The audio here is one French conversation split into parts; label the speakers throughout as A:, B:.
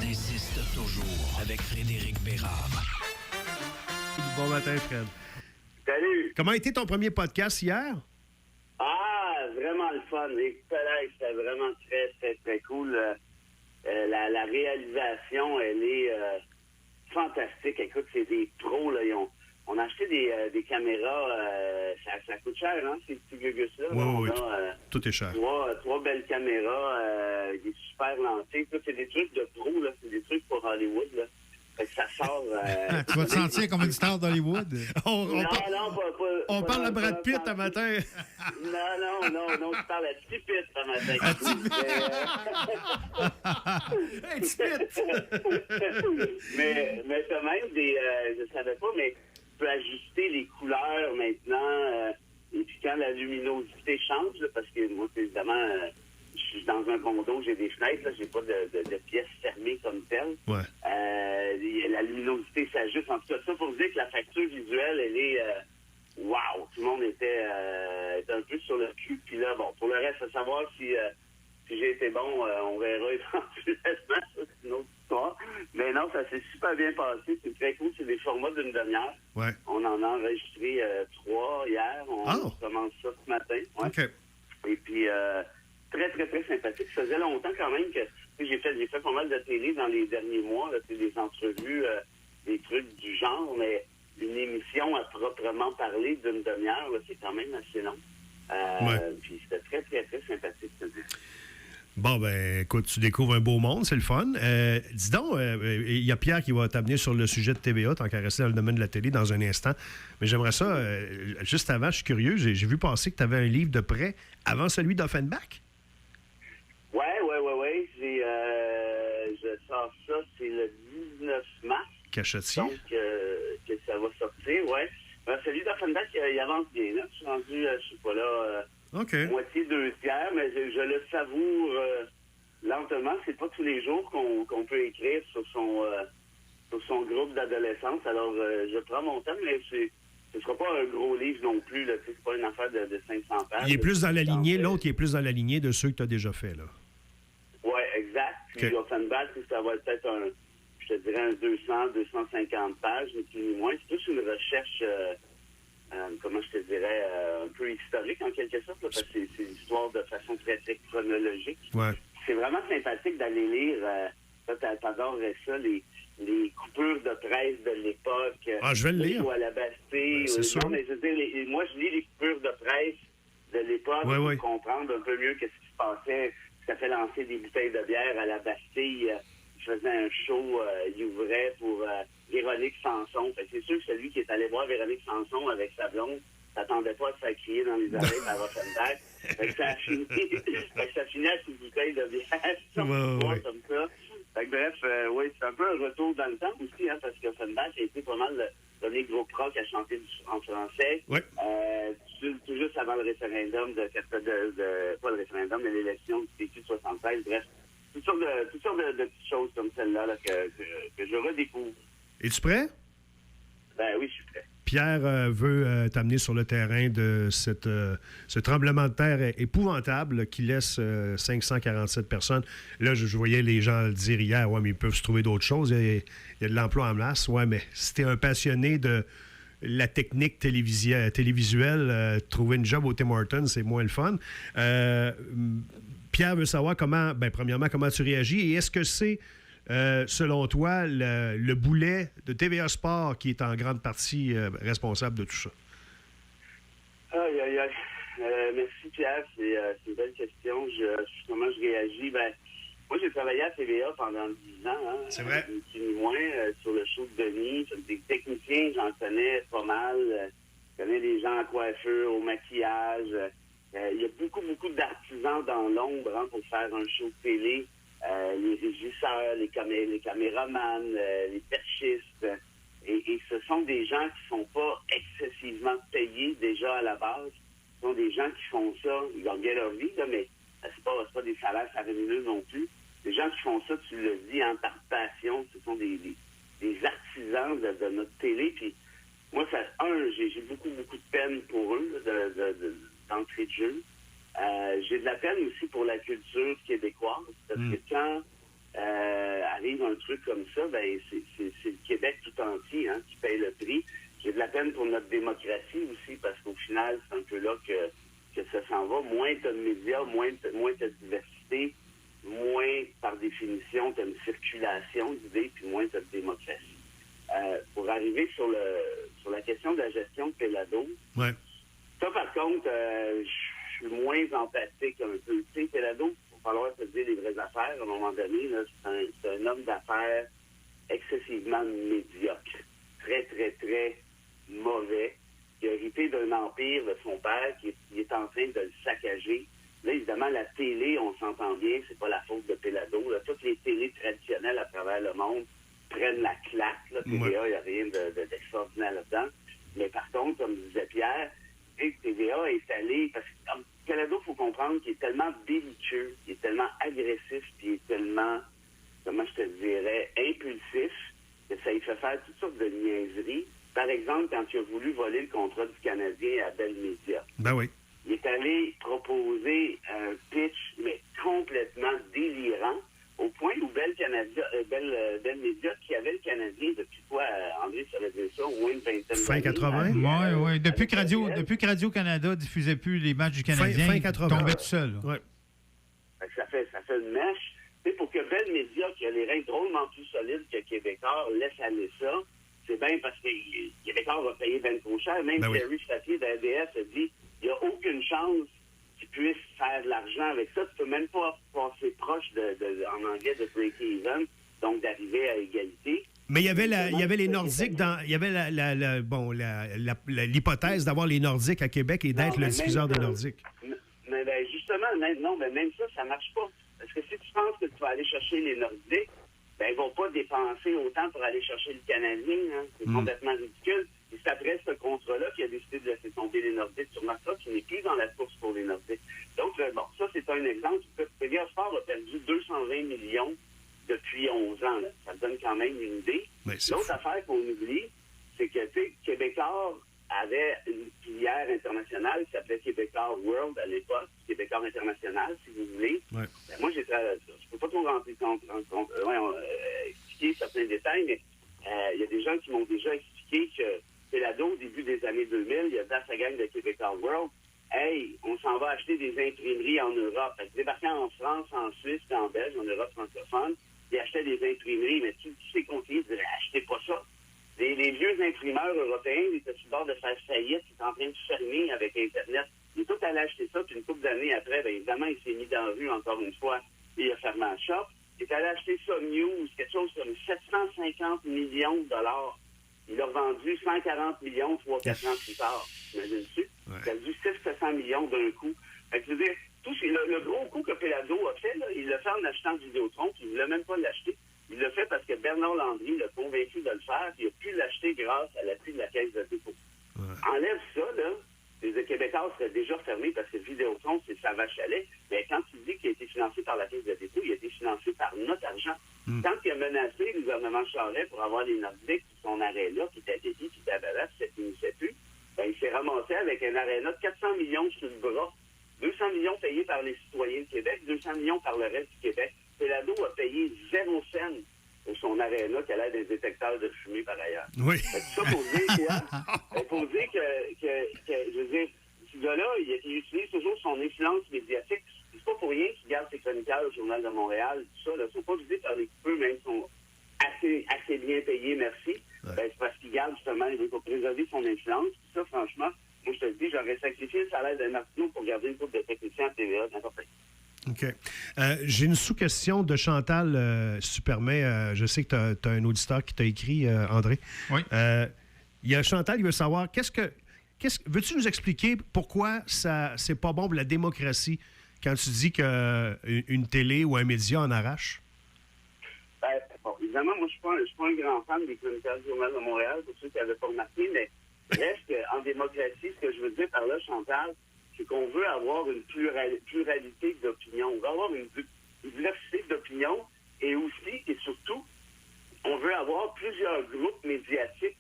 A: Désiste toujours avec Frédéric Bérard.
B: Bon matin, Fred.
C: Salut!
B: Comment a été ton premier podcast hier?
C: Ah, vraiment le fun. C'était vraiment très, très, très cool. La réalisation, elle est fantastique. Écoute, c'est des pros, là. On a acheté des caméras. Ça coûte cher, hein, ces petits gugus-là.
B: Oui,
C: On
B: tout est cher.
C: Trois belles caméras, des super lentilles. C'est des trucs de pros, là. C'est des trucs pour Hollywood, là. Fait que ça sort...
D: Tu vas te sentir comme une star d'Hollywood?
B: On parle de Brad Pitt un matin.
C: Non, tu parles à Petit Pitt un matin.
B: Hey, Pitt!
C: mais t'as même des... je savais pas, mais tu peux ajuster les couleurs maintenant. Et puis quand la luminosité change, là, parce que moi, évidemment... je suis dans un condo, j'ai des fenêtres, là, j'ai pas de pièces fermées comme telles.
B: Ouais.
C: La luminosité s'ajuste. En tout cas, ça pour dire que la facture visuelle, elle est... wow! Tout le monde était un peu sur le cul. Puis là, bon, pour le reste, à savoir si j'ai été bon, on verra éventuellement. C'est une autre histoire. Mais non, ça s'est super bien passé. C'est très cool. C'est des formats d'une demi-heure.
B: Ouais.
C: On en a enregistré 3 hier. On commence ça ce matin. Ouais.
B: OK.
C: Et puis... très, très, très sympathique. Ça faisait longtemps quand même que j'ai fait pas mal de télé dans les derniers mois, là, des entrevues, des trucs du genre, mais une émission à proprement parler d'une demi-heure, là, c'est quand même assez long. Puis c'était très, très, très sympathique.
B: Bon, ben, écoute, tu découvres un beau monde, c'est le fun. Dis donc, il y a Pierre qui va t'amener sur le sujet de TVA, tant qu'à rester dans le domaine de la télé dans un instant. Mais j'aimerais ça, juste avant, je suis curieux, j'ai vu passer que tu avais un livre de prêt avant celui d'Offenbach.
C: Ouais. Je sors ça, c'est le 19 mars.
B: Cachetier.
C: Donc, que ça va sortir, ouais. Celui d'Offenbach, il avance bien, là. Je suis rendu, je sais pas là, moitié, 2 tiers, mais je le savoure lentement. C'est pas tous les jours qu'on peut écrire sur son groupe d'adolescence. Alors, je prends mon temps, mais ce sera pas un gros livre non plus, là. C'est pas une affaire de 500 pages.
B: Il est plus dans la lignée, l'autre, il est plus dans la lignée de ceux que tu as déjà fait, là.
C: Oui, exact. Puis Offenbach, ça va être je te dirais, 250 pages, ni plus ni moins. C'est plus une recherche, comment je te dirais, un peu historique en quelque sorte, là, parce que c'est une histoire de façon très, très chronologique.
B: Ouais.
C: C'est vraiment sympathique d'aller lire, t'adorerais ça, les coupures de presse de l'époque.
B: Ah, je vais le lire.
C: Ou à la Bastille.
B: C'est sûr.
C: Non, mais je veux dire, moi, je lis les coupures de presse de l'époque pour comprendre un peu mieux ce qui se passait. Ça fait lancer des bouteilles de bière à la Bastille. Je faisais un show, il ouvrait pour Véronique Sanson. Fait que c'est sûr que celui qui est allé voir Véronique Sanson avec sa blonde s'attendait pas à se faire crier dans les oreilles par Offenbach. Fait que ça a fini à une bouteille de bière comme ça. Fait que bref, c'est un peu un retour dans le temps aussi, hein, parce qu'Offenbach a été pas mal le premier groupe rock à chanter en français.
B: Ouais.
C: Tout juste avant le référendum pas le référendum, mais l'élection du PQ 76. Bref, toutes sortes de petites choses comme celle-là là, que je redécouvre.
B: Es-tu prêt?
C: Ben oui, je suis prêt.
B: Pierre veut t'amener sur le terrain de ce tremblement de terre épouvantable qui laisse 547 personnes. Là, je voyais les gens le dire hier, ouais, mais ils peuvent se trouver d'autres choses. Il y a de l'emploi en masse. Ouais, mais si t'es un passionné de la technique télévisuelle, trouver une job au Tim Hortons, c'est moins le fun. Pierre veut savoir premièrement, comment tu réagis et est-ce que c'est selon toi, le boulet de TVA Sport qui est en grande partie responsable de tout ça?
C: Aïe. Merci, Pierre. C'est une belle question. Comment je réagis? Moi, j'ai travaillé à TVA pendant 10 ans. Hein,
B: c'est vrai.
C: Ni plus ni moins, sur le show de Denis. Des techniciens, j'en connais pas mal. Je connais des gens en coiffure, au maquillage. Il y a beaucoup, beaucoup d'artisans dans l'ombre pour faire un show de télé. Les régisseurs, les caméramans, les perchistes. Et ce sont des gens qui sont pas excessivement payés déjà à la base. Ce sont des gens qui font ça. Ils gagnent bien leur vie, là, mais c'est pas des salaires faramineux non plus. Les gens qui font ça, tu le dis, par passion. Ce sont des artisans de notre télé. Puis moi, j'ai beaucoup, beaucoup de peine pour eux d'entrée de jeu. J'ai de la peine aussi pour la culture québécoise, parce que quand arrive truc comme ça, ben c'est le Québec tout entier qui paye le prix. J'ai de la peine pour notre démocratie aussi, parce qu'au final, c'est un peu là que ça s'en va. Moins tu as de médias, moins tu as de diversité, moins, par définition, tu as une circulation d'idées, puis moins tu as de démocratie. Pour arriver sur la question de la gestion de Pelado,
B: ouais.
C: Ça, par contre, je suis moins empathique un peu. Tu sais, Pelado, il va falloir se dire les vraies affaires. À un moment donné, là, c'est un homme d'affaires excessivement médiocre. Très, très, très mauvais. Il a hérité d'un empire de son père qui est en train de le saccager. Là, évidemment, la télé, on s'entend bien, c'est pas la faute de Pelado. Là. Toutes les télés traditionnelles à travers le monde prennent la claque. Là. TVA, il n'y a rien d'extraordinaire là-dedans. Mais par contre, comme disait Pierre, TVA est allé, parce que Pelado, il faut comprendre qu'il est tellement belliqueux, il est tellement agressif, puis il est tellement, comment je te dirais, impulsif, que ça lui fait faire toutes sortes de niaiseries. Par exemple, quand il a voulu voler le contrat du Canadien à Bell Media.
B: Ben oui.
C: Il est allé proposer un pitch, mais complètement délirant, au point où Bell Media, qui avait le Canadien depuis quoi, André, ça veut dire ça, au moins une vingtaine d'années.
B: Fin 80?
D: Oui. Depuis que Radio-Canada diffusait plus les matchs du Canadien,
B: fin
D: il
B: 80.
D: tombait tout seul.
B: Oui.
C: Ça fait une mèche. Tu sais, pour que Bell Media, qui a les reins drôlement plus solides que Québécois, laisse aller ça, c'est bien parce que Québécois va payer bien trop cher. Même Terry Staffier d'ADS a dit il n'y a aucune chance qu'ils puissent faire de l'argent avec ça. Tu peux même pas passer proche en anglais de break-even, donc d'arriver à égalité.
B: Mais il y avait les Nordiques il y avait l'hypothèse d'avoir les Nordiques à Québec et d'être le diffuseur des Nordiques.
C: Mais justement, même ça marche pas. Parce que si tu penses que tu vas aller chercher les Nordiques, ils vont pas dépenser autant pour aller chercher le Canadien. C'est complètement ridicule. Et c'est après ce contrat-là qu'il a décidé de laisser tomber les Nordiques sur Marca, qui n'est plus dans la course pour les Nordiques. Donc, ça, c'est un exemple. TVA Sport a perdu 220 millions depuis 11 ans. Là. Ça donne quand même une idée. L'autre affaire qu'on oublie, c'est que Québécois avait une filière internationale qui s'appelait Québécois World à l'époque, Québécois International, si vous voulez. Ouais. Moi, je peux pas trop expliquer certains détails, mais il y a des gens qui m'ont déjà expliqué que Pelado, au début des années 2000, il y a dans sa gang de Québécois World, on s'en va acheter des imprimeries en Europe. Fait que débarquant en France, en Suisse, en Belgique, en Europe francophone, ils achetaient des imprimeries, mais tous ces conseillers disaient achetez pas ça. Les vieux imprimeurs européens, ils étaient sur le bord de faire faillite, ils étaient en train de fermer avec Internet. Il est tout allé acheter ça, puis une couple d'années après, évidemment, il s'est mis dans la rue encore une fois, et il a fermé la shop. Il est allé acheter ça News, quelque chose comme 750 millions de dollars. Il a vendu 140 millions 3-4 ans plus tard. T'imagines-tu? Il a vendu 600 millions d'un coup. Fait que, je veux dire, le gros coup que Pelado a fait, là, il l'a fait en achetant du Vidéotron, puis il ne voulait même pas l'acheter. Il l'a fait parce que Bernard Landry l'a convaincu de le faire, puis il a pu l'acheter grâce à l'appui de la Caisse de dépôt. Enlève ça, là, les Québécois seraient déjà fermés parce que Vidéotron, c'est sa vache à lait. Mais quand tu dis qu'il a été financé par la Caisse de dépôt, il a été financé par notre argent. Quand il a menacé le gouvernement Charest pour avoir les Nordiques, son arrêt-là, qui était dédié, qui était à ça finissait plus, il s'est ramassé avec un aréna de 400 millions sur le bras, 200 millions payés par les citoyens de Québec, 200 millions par le reste du Québec. Pelado a payé 0 cent pour son aréna qui allait des détecteurs de fumée par ailleurs.
B: Oui.
C: Ça pour dire quoi? Pour dire que je veux dire, ce gars-là, il utilise toujours son influence médiatique. C'est pas pour rien qu'il garde ses chroniqueurs au Journal de Montréal, tout ça. Ils ne sont pas visés par les coupeux, même s'ils sont assez bien payés, merci. C'est parce qu'il garde justement, il veut préserver son influence. Puis ça, franchement, moi je te le dis, j'aurais sacrifié le salaire de Martineau pour garder une couple de techniciens à TVA, n'importe quoi.
B: OK. J'ai une sous-question de Chantal, si tu permets. Je sais que tu as un auditeur qui t'a écrit, André.
D: Oui.
B: Il y a Chantal qui veut savoir, veux-tu nous expliquer pourquoi c'est pas bon pour la démocratie quand tu dis qu'une télé ou un média en arrache?
C: Évidemment, moi, je suis pas un grand fan des chroniqueurs du Journal de Montréal, pour ceux qui n'avaient pas remarqué, mais reste qu'en démocratie, ce que je veux dire par là, Chantal, c'est qu'on veut avoir une pluralité d'opinions. On veut avoir une diversité d'opinions et aussi et surtout, on veut avoir plusieurs groupes médiatiques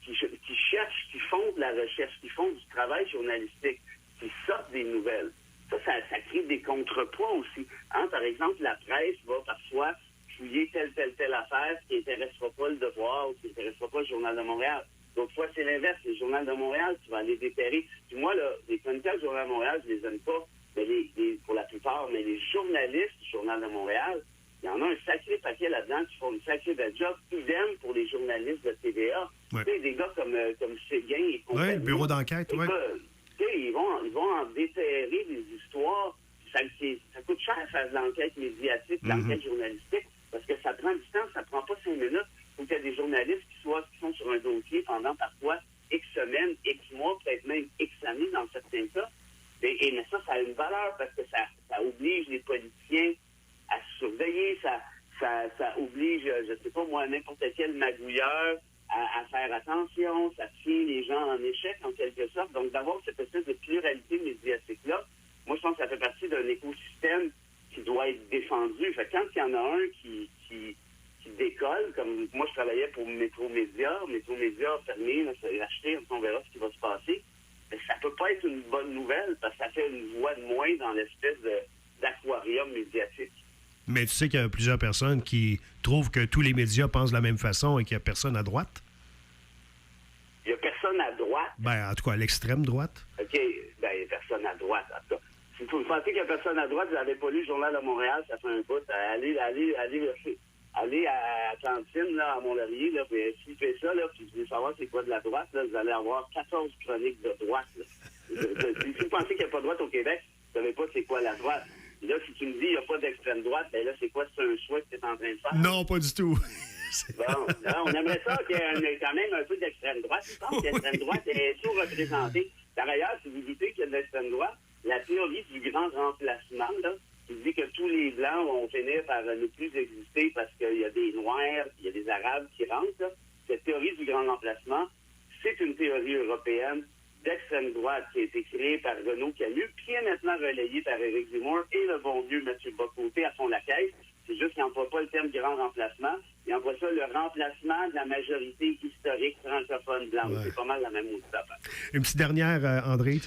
C: qui cherchent, qui font de la recherche, qui font du travail journalistique, qui sortent des nouvelles. Ça crée des contrepoids aussi. Par exemple, la presse va parfois fouiller telle affaire, ce qui n'intéressera pas le Devoir ou ce qui n'intéressera pas le Journal de Montréal. D'autres fois, c'est l'inverse. Le Journal de Montréal, tu vas aller déterrer. Puis moi, là, les chroniqueurs du Journal de Montréal, je les aime pas, mais pour la plupart, mais les journalistes du Journal de Montréal, il y en a un sacré paquet là-dedans qui font une sacrée belle job. Idem pour les journalistes de TVA.
B: Ouais.
C: Tu sais, des gars comme Séguin et compagnie.
B: Oui, le bureau d'enquête, oui.
C: Tu sais, ils vont en déterrer des histoires. Ça coûte cher à faire de l'enquête médiatique, de l'enquête journalistique, parce que ça prend du temps, ça prend pas 5 minutes. Il faut qu'il y ait des journalistes qui sont sur un dossier pendant parfois X semaines, X mois, peut-être même X années dans certains cas. Mais ça a une valeur parce que ça oblige les politiciens à surveiller, ça oblige, je sais pas moi, n'importe quel magouilleur à faire attention, ça tient les gens en échec en quelque sorte. Donc d'avoir cette espèce de pluralité médiatique-là, moi je pense que ça fait partie d'un écosystème qui doit être défendu. Fait que quand il y en a un qui décolle, comme moi je travaillais pour Métro Média fermé, là, c'est racheté, on verra ce qui va se passer. Mais ça peut pas être une bonne nouvelle parce que ça fait une voix de moins dans l'espèce d'aquarium médiatique.
B: Mais tu sais qu'il y a plusieurs personnes qui trouvent que tous les médias pensent de la même façon et qu'il n'y a personne à droite.
C: Il n'y a personne à droite?
B: Ben, en tout cas, à l'extrême droite.
C: OK. Ben, il n'y a personne à droite. En tout cas, si vous pensez qu'il n'y a personne à droite, vous n'avez pas lu le Journal de Montréal, ça fait un bout. Allez à Cantine, là, à Mont-Laurier, là, puis si vous faites ça, là, puis vous voulez savoir c'est quoi de la droite, là, vous allez avoir 14 chroniques de droite. Là. Si vous pensez qu'il n'y a pas de droite au Québec, vous ne savez pas c'est quoi la droite. Puis là, si tu me dis qu'il n'y a pas d'extrême droite, ben là, c'est quoi? C'est un choix que tu es en train de faire?
B: Non, pas du tout.
C: Bon, là, on aimerait ça qu'il y ait quand même un peu d'extrême droite. Je pense que l'extrême droite est sous-représentée. Par ailleurs, si vous doutez qu'il y a de l'extrême droite, la théorie du grand remplacement, là, qui dit que tous les Blancs vont finir par ne plus exister parce qu'il y a des Noirs, il y a des Arabes qui rentrent, là. Cette théorie du grand remplacement, c'est une théorie européenne d'extrême droite qui a été créée par Renaud Camus, qui est maintenant relayée par Éric Zemmour et le bon vieux Mathieu Bocoté à fond la caisse. C'est juste qu'il n'emploie pas le terme grand remplacement. Il emploie ça le remplacement de la majorité historique francophone blanche. Ouais. C'est pas mal la même affaire.
B: Une petite dernière, André.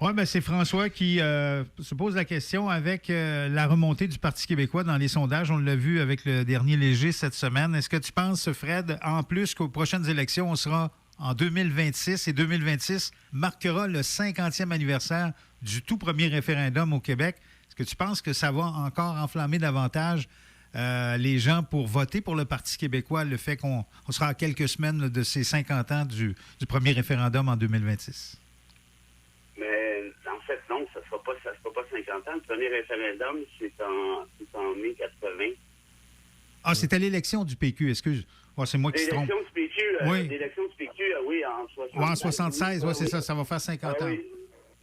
D: Oui, ben c'est François qui se pose la question avec la remontée du Parti québécois dans les sondages. On l'a vu avec le dernier léger cette semaine. Est-ce que tu penses, Fred, en plus qu'aux prochaines élections, on sera en 2026 et 2026 marquera le 50e anniversaire du tout premier référendum au Québec? Est-ce que tu penses que ça va encore enflammer davantage les gens pour voter pour le Parti québécois, le fait qu'on sera à quelques semaines là, de ces 50 ans du premier référendum en 2026?
C: Mais en fait, non, ça ne sera pas 50 ans. Le premier référendum, c'est en mai 80.
D: Ah, c'était l'élection du PQ, excuse. Oh, c'est moi qui se trompe.
C: L'élection du PQ,
D: oui.
C: L'élection du PQ, oui, en 76.
D: Ouais, en 76, oui, c'est ça, ça va faire 50 ans.
C: Oui.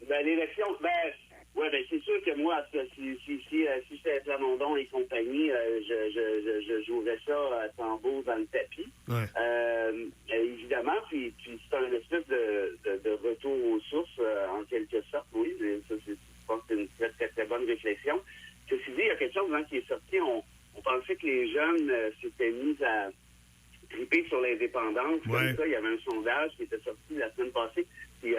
C: Ben, l'élection, c'est sûr que moi, si j'étais Plamondon et compagnie, je jouerais ça à tambour dans le tapis.
B: Ouais.
C: Évidemment, puis c'est un espèce de retour aux sources, en quelque sorte, oui. Ça, je pense que c'est une très, très, très bonne réflexion. Ceci dit, il y a quelque chose qui est sorti. On pensait que les jeunes s'étaient mis à triper sur l'indépendance.
B: Ouais.
C: Comme ça, il y avait un sondage qui était sorti la semaine passée. Puis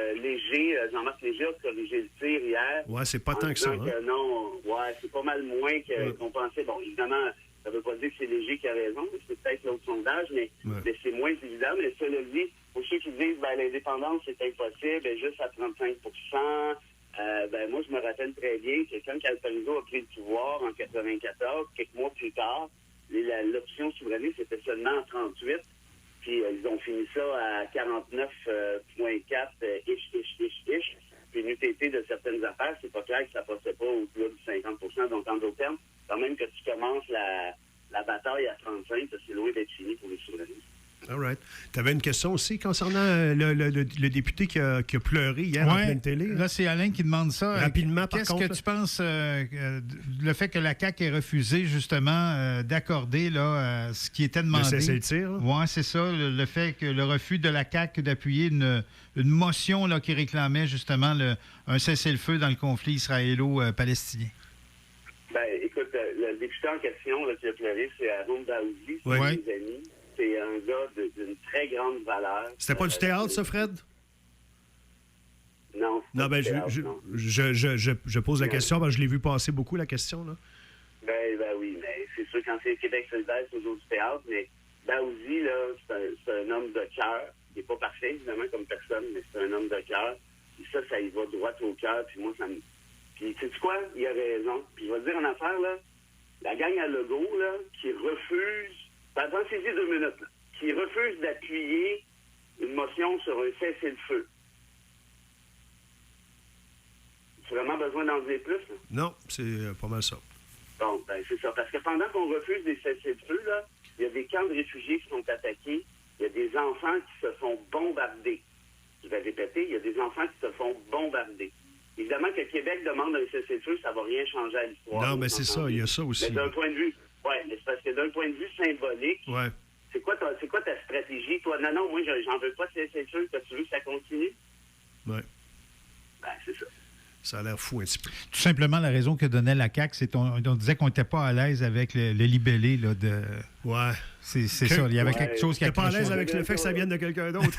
C: Jean-Marc Léger a corrigé le tir hier.
B: Ouais, c'est pas tant que ça. Hein?
C: Non, ouais, c'est pas mal moins qu'on pensait. Bon, évidemment, ça veut pas dire que c'est Léger qui a raison, c'est peut-être l'autre sondage, mais c'est moins évident. Mais cela dit, pour ceux qui disent l'indépendance, c'est impossible, juste à 35 moi, je me rappelle très bien que quand Calparizo a pris le pouvoir en 94, quelques mois plus tard, l'option souverainiste c'était seulement en 38. Puis ils ont fini ça à 49,4 ish. Puis une UTT de certaines affaires, c'est pas clair que ça passait pas au-delà du 50 Donc, en d'autres termes, quand même que tu commences la bataille à 35, c'est loin d'être fini pour les souverainistes.
B: All right. Tu avais une question aussi concernant le député qui a pleuré hier en pleine télé.
D: Là, c'est Alain qui demande ça.
B: Rapidement, par contre.
D: Qu'est-ce que tu penses le fait que la CAQ ait refusé, justement, d'accorder là, ce qui était demandé?
B: Le cessez-le-tir.
D: Oui, c'est ça. Le fait que le refus de la CAQ d'appuyer une motion là, qui réclamait, justement, un cessez-le-feu dans le conflit israélo-palestinien.
C: Ben, écoute, le député en question là, qui a pleuré, c'est Haroun Daoudi, c'est mes amis. C'est un gars d'une très grande valeur.
B: C'était pas du théâtre, ça, Fred?
C: Non.
B: Non, ben, je pose la question, parce que je l'ai vu passer beaucoup, la question, là.
C: Ben oui, mais c'est sûr, quand c'est Québec solidaire, c'est toujours du théâtre, mais Daoudi, là, c'est un homme de cœur. Il n'est pas parfait, évidemment, comme personne, mais c'est un homme de cœur. Puis ça y va droit au cœur. Puis moi, ça me... Puis, sais-tu quoi? Il a raison. Puis je vais te dire en affaire, là, la gang à Legault, là, qui refuse... Pensez-y 2 minutes, là. Qui refuse d'appuyer une motion sur un cessez-le-feu. Tu as vraiment besoin d'en dire plus, là?
B: Non, c'est pas mal ça.
C: Bon, ben c'est ça. Parce que pendant qu'on refuse des cessez-le-feu, là, il y a des camps de réfugiés qui sont attaqués. Il y a des enfants qui se font bombarder. Je vais répéter, il y a des enfants qui se font bombarder. Évidemment que Québec demande un cessez-le-feu, ça ne va rien changer à l'histoire.
B: Non, mais c'est ça, il y a ça aussi.
C: Mais d'un point de vue, mais c'est parce que d'un point de vue symbolique, c'est quoi ta stratégie, toi? Non, moi, j'en veux pas de cessez-le-feu, tu veux que ça continue?
B: Oui.
C: Ben, c'est ça.
B: Ça a l'air fou un petit peu.
D: Tout simplement, la raison que donnait la CAQ, c'est qu'on disait qu'on n'était pas à l'aise avec le libellé là, de...
B: Ouais.
D: C'est ça, il y avait quelque chose qui
B: n'était pas à l'aise
D: accrochait.
B: avec le fait que ça vienne de quelqu'un d'autre.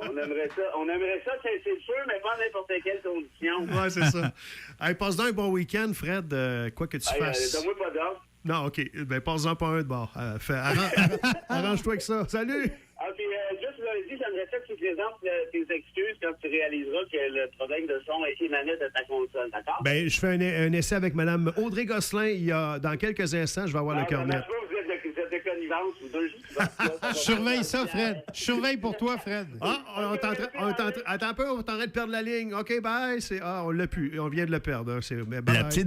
C: On aimerait ça, c'est sûr, mais pas à n'importe quelle condition.
B: Oui, c'est ça. Hey, passe-donc un bon week-end, Fred, quoi que tu fasses.
C: Donne-moi pas d'ordre.
B: Non, OK. Ben, passe-en pas un de bord. Arrange-toi avec ça. Salut!
C: Ah, puis juste lundi, j'aimerais ça que tu présentes tes excuses quand tu réaliseras que le problème de son est émané de ta console, d'accord?
B: Ben, je fais un essai avec Mme Audrey Gosselin. Dans quelques instants, je vais avoir le cornet.
C: Vous êtes de connivence, vous deux.
D: Surveille ça, Fred. Surveille pour toi, Fred.
B: Ah, attends un peu, on est en train de perdre la ligne. OK, bye. On l'a pu. On vient de le perdre. Bye.